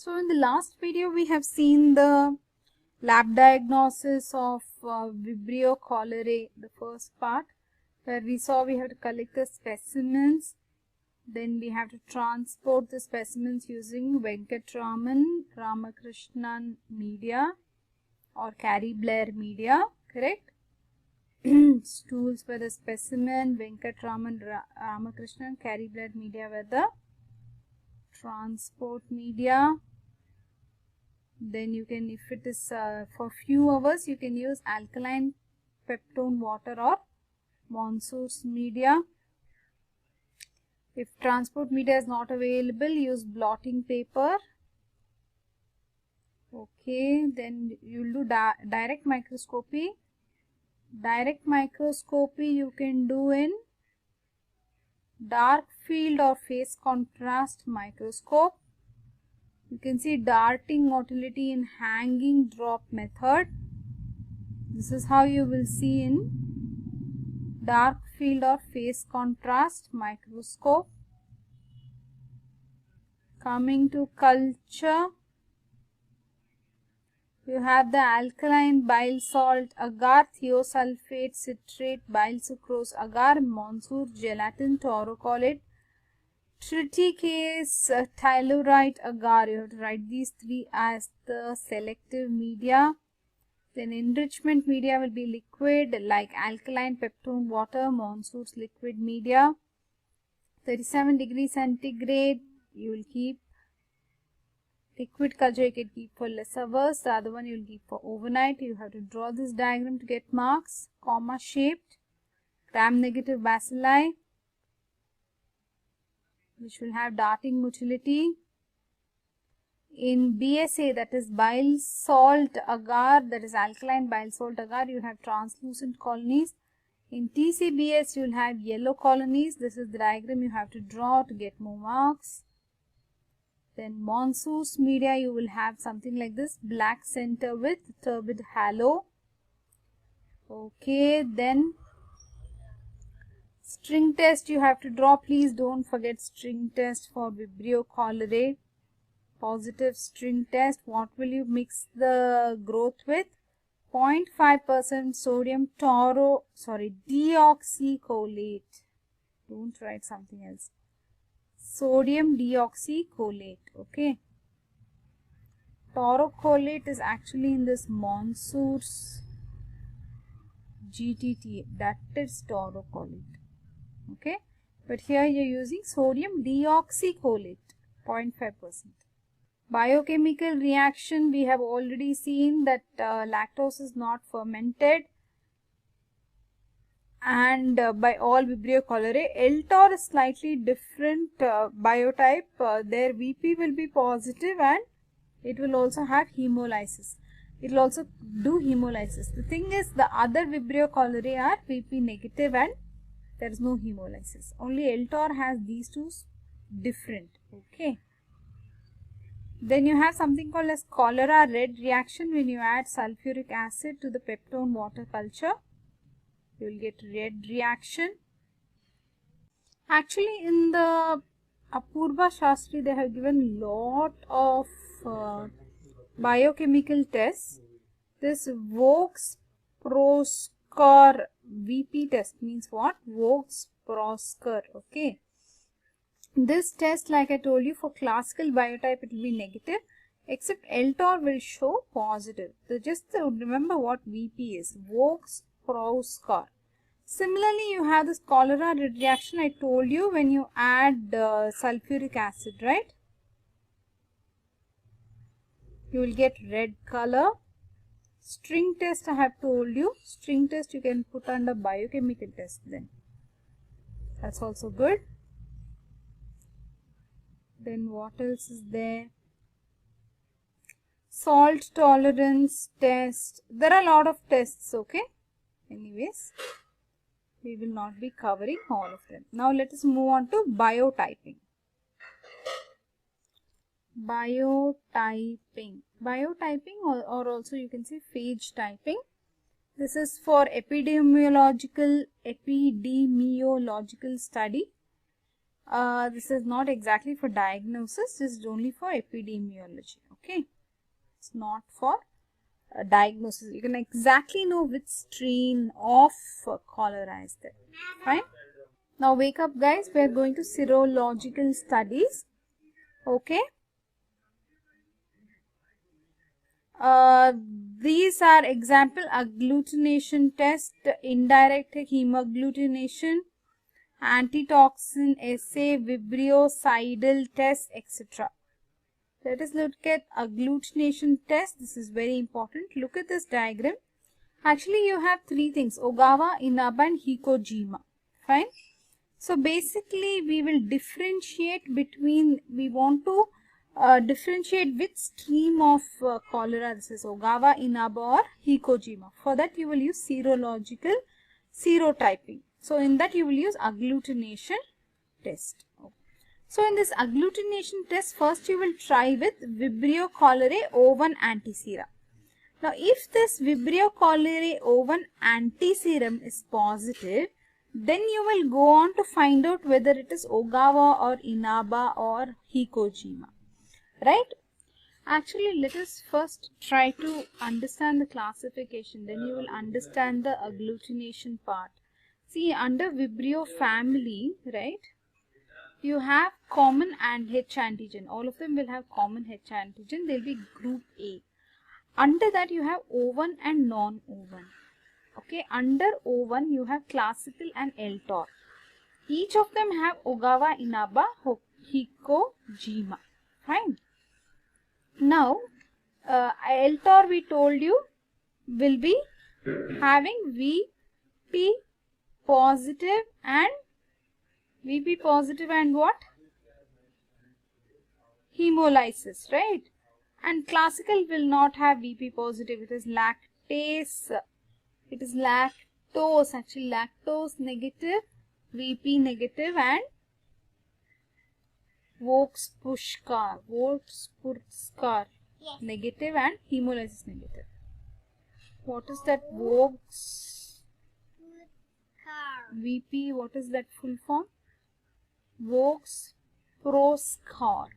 So in the last video we have seen the lab diagnosis of Vibrio cholerae, the first part, where we saw we have to collect the specimens, then we have to transport the specimens using Venkatraman Ramakrishnan media or Carey Blair media, correct? Stools were the specimen, Venkatraman Ramakrishnan, Carey Blair media were the transport media. Then you can, if it is for few hours, you can use alkaline peptone water or Monsource media. If transport media is not available, use blotting paper. Okay, then you will do direct microscopy. Direct microscopy you can do in dark field or phase contrast microscope. You can see darting motility in hanging drop method. This is how you will see in dark field or phase contrast microscope. Coming to culture, you have the alkaline bile salt, agar, thiosulfate, citrate, bile sucrose, agar, Monsour, gelatin, taurocolate, triticase, tellurite, agar. You have to write these three as the selective media. Then enrichment media will be liquid like alkaline peptone water, Monsour's liquid media. 37 degrees centigrade you will keep. Liquid culture you can keep for less hours. The other one you will keep for overnight. You have to draw this diagram to get marks. Comma shaped, gram-negative bacilli, which will have darting motility. In BSA, that is bile salt agar, that is alkaline bile salt agar, you have translucent colonies. In TCBS, you will have yellow colonies. This is the diagram you have to draw to get more marks. Then Monsour's media, you will have something like this, black center with turbid halo. Okay, then string test you have to draw. Please don't forget string test for Vibrio cholerae. Positive string test. What will you mix the growth with? 0.5% sodium deoxycholate. Don't write something else. Sodium deoxycholate. Okay. Taurocolate is actually in this Monsour's GTT. That is taurocolate. Okay. But here you are using sodium deoxycholate. 0.5%. Biochemical reaction, we have already seen that lactose is not fermented, and by all Vibrio cholerae. L-tor is slightly different biotype. Their VP will be positive and it will also have hemolysis. It will also do hemolysis. The thing is, the other Vibrio cholerae are VP negative and there is no hemolysis. Only L-tor has these two different. Okay. Then you have something called as cholera red reaction. When you add sulfuric acid to the peptone water culture, you will get red reaction. Actually, in the Apurva Shastri, they have given lot of biochemical tests. This Vogts-Proskauer VP test means what? Vogts-Proskauer. Okay. This test, like I told you, for classical biotype it will be negative, except L-tor will show positive. So just remember what VP is, Vogts-Proskauer. Similarly, you have this cholera reaction I told you when you add sulfuric acid, right? You will get red color. String test I have told you. String test you can put under biochemical test then. That's also good. Then what else is there? Salt tolerance test. There are a lot of tests, okay? Anyways, we will not be covering all of them. Now let us move on to biotyping. Biotyping or also you can say phage typing. This is for epidemiological study. This is not exactly for diagnosis, this is only for epidemiology. Okay, it's not for diagnosis. You can exactly know which strain of cholera is there. Fine. Now wake up, guys. We are going to serological studies. Okay. These are example: agglutination test, indirect hemagglutination, antitoxin assay, vibriocidal test, etc. Let us look at agglutination test. This is very important. Look at this diagram. Actually, you have three things: Ogawa, Inaba, and Heikojima. Fine. So basically, we will differentiate between. We want to differentiate which stream of cholera this is: Ogawa, Inaba, or Heikojima. For that, you will use serological serotyping. So in that, you will use agglutination test. So in this agglutination test, first you will try with Vibrio cholerae O1 antiserum. Now if this Vibrio cholerae O1 antiserum is positive, then you will go on to find out whether it is Ogawa or Inaba or Heikojima. Right? Actually, let us first try to understand the classification. Then you will understand the agglutination part. See, under Vibrio family, right? You have common and H antigen. All of them will have common H antigen. They will be group A. Under that you have O1 and non-O1. Okay. Under O1 you have classical and LTOR. Each of them have Ogawa, Inaba, Heikojima. Fine. Now, LTOR we told you will be having VP positive and what? Hemolysis, right? And classical will not have VP positive. It is lactase. It is lactose. Actually, lactose negative, VP negative, and Vogts-Puschka negative and hemolysis negative. What is that? Vogts VP. What is that full form? Vogts-Puschka.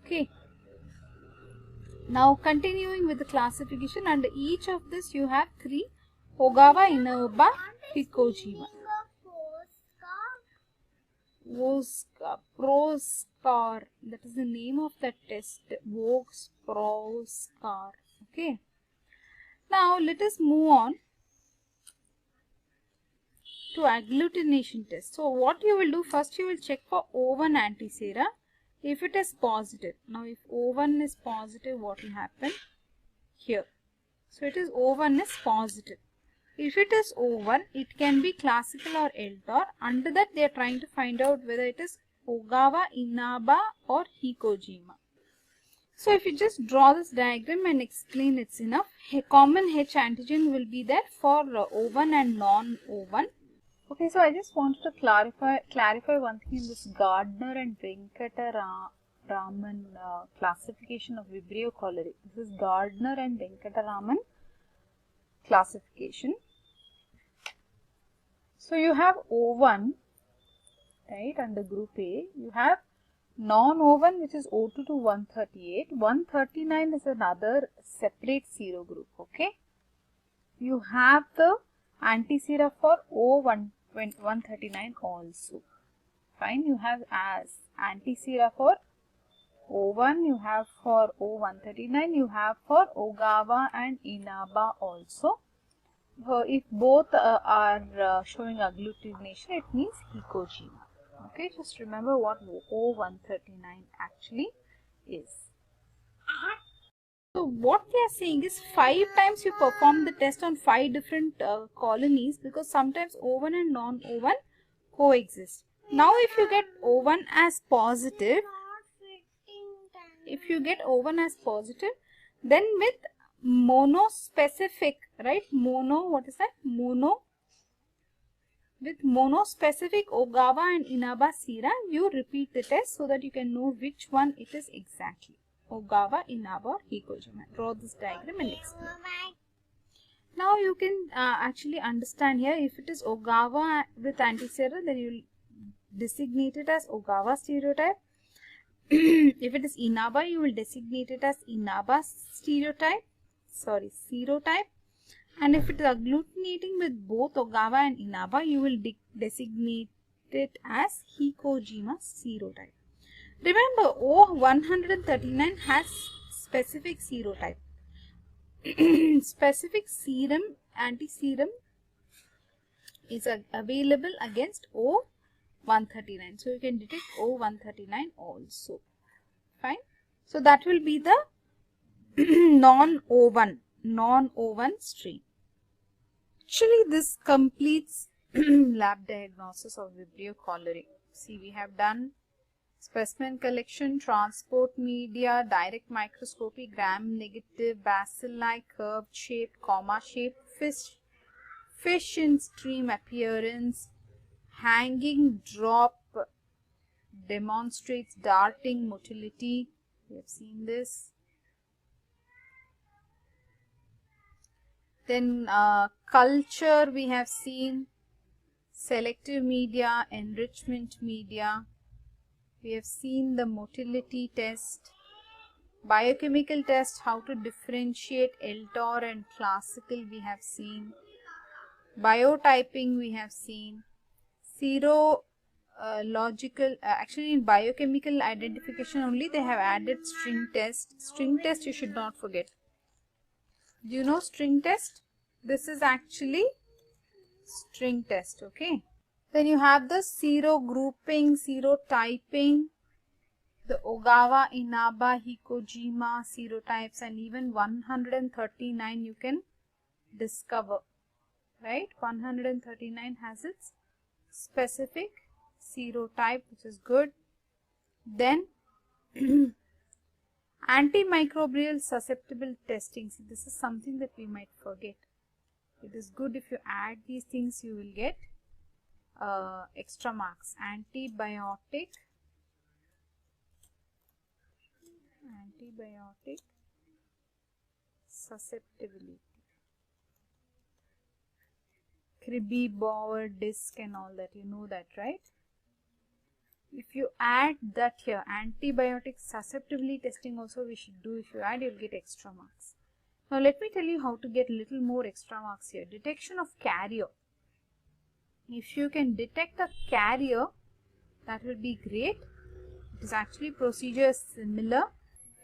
Okay. Now continuing with the classification, under each of this you have three: Ogawa, Inaba, Heikojima. Vogts-Puschka. That is the name of that test. Vogts-Puschka. Okay. Now let us move on to agglutination test. So what you will do, first you will check for O1 antisera. If it is positive, now if O1 is positive, what will happen here? So it is O1 is positive. If it is O1, it can be classical or LTOR. Under that they are trying to find out whether it is Ogawa, Inaba or Heikojima. So if you just draw this diagram and explain, it's enough. A common H antigen will be there for O1 and non-O1. Okay, so I just wanted to clarify one thing in this Gardner and Venkataraman classification of Vibrio cholerae. This is Gardner and Venkataraman classification. So you have O1, right, under group A. You have non-O1, which is O2 to 138. 139 is another separate serogroup. Okay. You have the antisera for O139 also. Fine. You have as antisera for O1, you have for O139, you have for Ogawa and Inaba also. If both are showing agglutination, it means Heikojima. Okay, just remember what O139 actually is. So what we are saying is 5 times you perform the test on 5 different colonies, because sometimes O1 and non-O1 coexist. Now if you get O1 as positive, then with monospecific, right? What is that? With monospecific Ogawa and Inaba sera, you repeat the test so that you can know which one it is exactly. Ogawa, Inaba or Heikojima. Draw this diagram and explain. Now you can actually understand here, if it is Ogawa with antisera, then you will designate it as Ogawa stereotype. If it is Inaba, you will designate it as Inaba serotype. And if it is agglutinating with both Ogawa and Inaba, you will designate it as Hikojima serotype. Remember, O139 has specific serotype. Specific serum, anti-serum is available against O139. So you can detect O139 also. Fine. So that will be the non-O1 strain. Actually, this completes lab diagnosis of Vibrio cholerae. See, we have done specimen collection, transport media, direct microscopy, gram-negative, bacilli, curved shape, comma shape, fish in stream appearance, hanging drop demonstrates darting motility. We have seen this. Then culture we have seen, selective media, enrichment media. We have seen the motility test, biochemical test, how to differentiate LTOR and classical we have seen, biotyping we have seen, serological, actually in biochemical identification only they have added string test. String test you should not forget. Do you know string test? This is actually string test, okay. Then you have the serogrouping, serotyping, the Ogawa, Inaba, Hikojima serotypes, and even 139 you can discover, right? 139 has its specific serotype, which is good. Then antimicrobial susceptible testing. See, this is something that we might forget. It is good if you add these things, you will get extra marks. Antibiotic susceptibility, Kribbe-Bauer disc and all that, you know that, right? If you add that here, antibiotic susceptibility testing also we should do. If you add, you'll get extra marks. Now let me tell you how to get little more extra marks here. Detection of carrier. If you can detect a carrier, that will be great. It is actually procedure similar,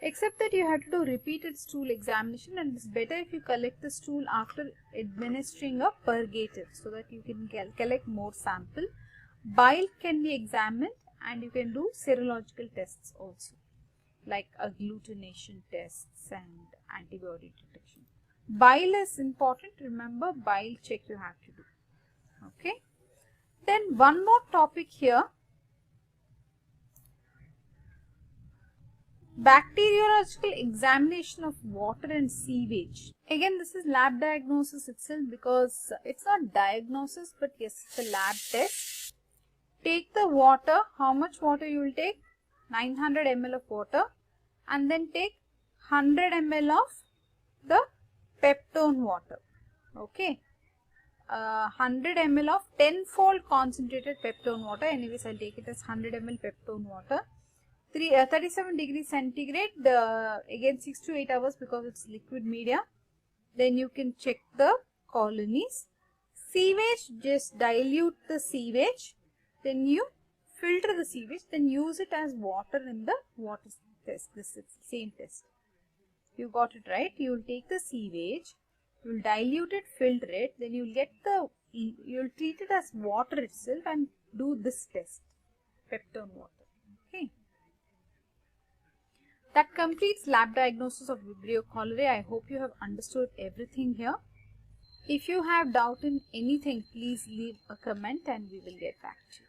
except that you have to do repeated stool examination, and it's better if you collect the stool after administering a purgative so that you can collect more sample. Bile can be examined, and you can do serological tests also, like agglutination tests and antibody detection. Bile is important. Remember, bile check you have to do. Okay. Then one more topic here. Bacteriological examination of water and sewage. Again, this is lab diagnosis itself, because it's not diagnosis, but yes, it's a lab test. Take the water. How much water you will take? 900 ml of water, and then take 100 ml of the peptone water. Okay. 100 ml of 10-fold concentrated peptone water. Anyways, I'll take it as 100 ml peptone water. 37 degrees centigrade, again 6 to 8 hours because it's liquid media. Then you can check the colonies. Sewage, just dilute the sewage. Then you filter the sewage, then use it as water in the water test. This is the same test. You got it right. You will take the sewage, you will dilute it, filter it, then you will get you will treat it as water itself and do this test, peptone water. Okay. That completes lab diagnosis of Vibrio cholerae. I hope you have understood everything here. If you have doubt in anything, please leave a comment and we will get back to you.